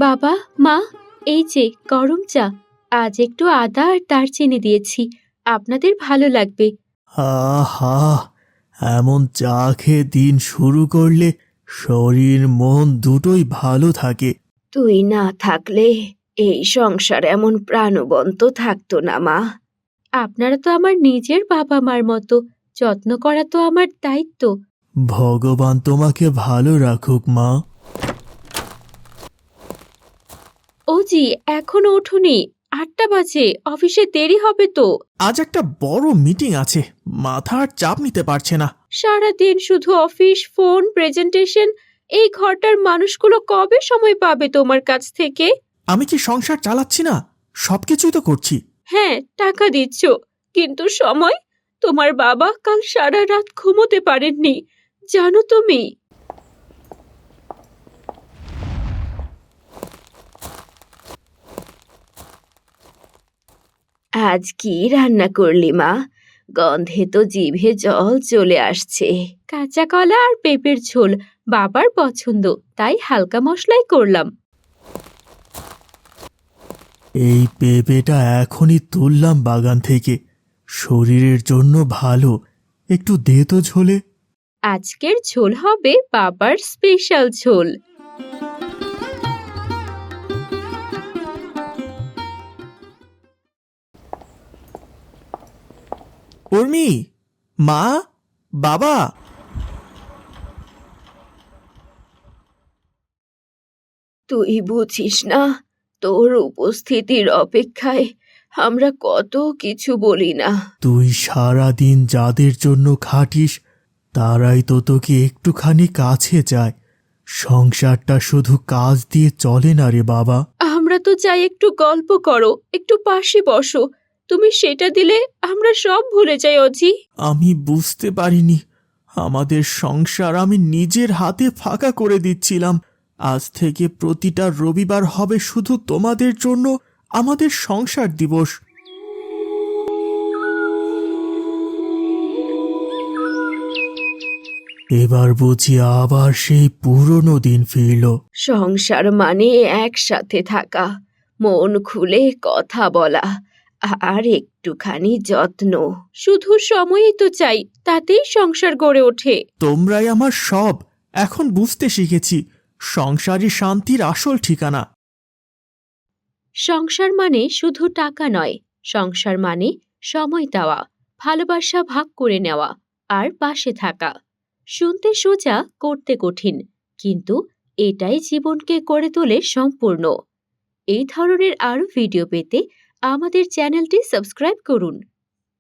বাবা, মা, এই যে গরম চা। আজ একটু আদা আর দারচিনি দিয়েছি, আপনাদের ভালো লাগবে। আহা, এমন চা খেয়ে দিন শুরু করলে শরীর মন দুটোই ভালো থাকে। তুই না থাকলে এই সংসার এমন প্রাণবন্ত থাকতো না মা। আপনারা তো আমার নিজের বাবা মার মতো, যত্ন করা তো আমার দায়িত্ব। ভগবান তোমাকে ভালো রাখুক মা। ও জি, এখনো ওঠোনি? ৮টা বাজে, অফিসে দেরি হবে তো। আজ একটা বড় মিটিং আছে, মাথা আর চাপ নিতে পারছে না। সারাদিন শুধু অফিস, ফোন, প্রেজেন্টেশন। এই ঘরটার মানুষগুলো কবে সময় পাবে তোমার কাছ থেকে? আমি কি সংসার চালাচ্ছি না? সবকিছুই তো করছি। হ্যাঁ, টাকা দিচ্ছ, কিন্তু সময়? তোমার বাবা কাল সারা রাত ঘুমোতে পারেননি, জানো তুমি? আজ কি রান্না করলি মা? গন্ধে তো জিভে জল চলে আসছে। কাঁচা কলা আর পেঁপের ঝোল, বাবার পছন্দ, তাই হালকা মশলাই করলাম। এই পেঁপেটা এখনই তুললাম বাগান থেকে, শরীরের জন্য ভালো। একটু দে তো ঝোলে। আজকের ঝোল হবে বাবার স্পেশাল ঝোল। উর্মি, মা, বাবা। তুই বুঝিস না, তোর উপস্থিতির অপেক্ষায় আমরা কত কিছু বলি না। তুই সারাদিন যাদের জন্য খাটিস তারাই তো তোকে একটুখানি কাছে চায়। সংসারটা শুধু কাজ দিয়ে চলে না রে বাবা। আমরা তো চাই একটু গল্প করো, একটু পাশে বসো। তুমি সেটা দিলে আমরা সব ভুলে যাই অজি। আমি বুঝতে পারিনি আমাদের সংসার আমি নিজের হাতে ফাঁকা করে দিচ্ছিলাম। আজ থেকে প্রতিটা রবিবার হবে শুধু তোমাদের জন্য আমাদের সংসার দিবস। এবার বুঝি আবার সেই পুরনো দিন ফিরল। সংসার মানে একসাথে থাকা, মন খুলে কথা বলা, আর একটুখানি যত্ন। শুধু সময়ই তো চাই, তাতেই সংসার গড়ে ওঠে। তোমরাই আমার সব। এখন বুঝতে শিখেছি সংসারই শান্তির আসল ঠিকানা। সংসার মানে শুধু টাকা নয়, সংসার মানে সময় দেওয়া, ভালোবাসা ভাগ করে নেওয়া, আর পাশে থাকা। শুনতে সোজা, করতে কঠিন, কিন্তু এটাই জীবনকে করে তোলে সম্পূর্ণ। এই ধরনের আরও ভিডিও পেতে আমাদের চ্যানেলটি সাবস্ক্রাইব করুন।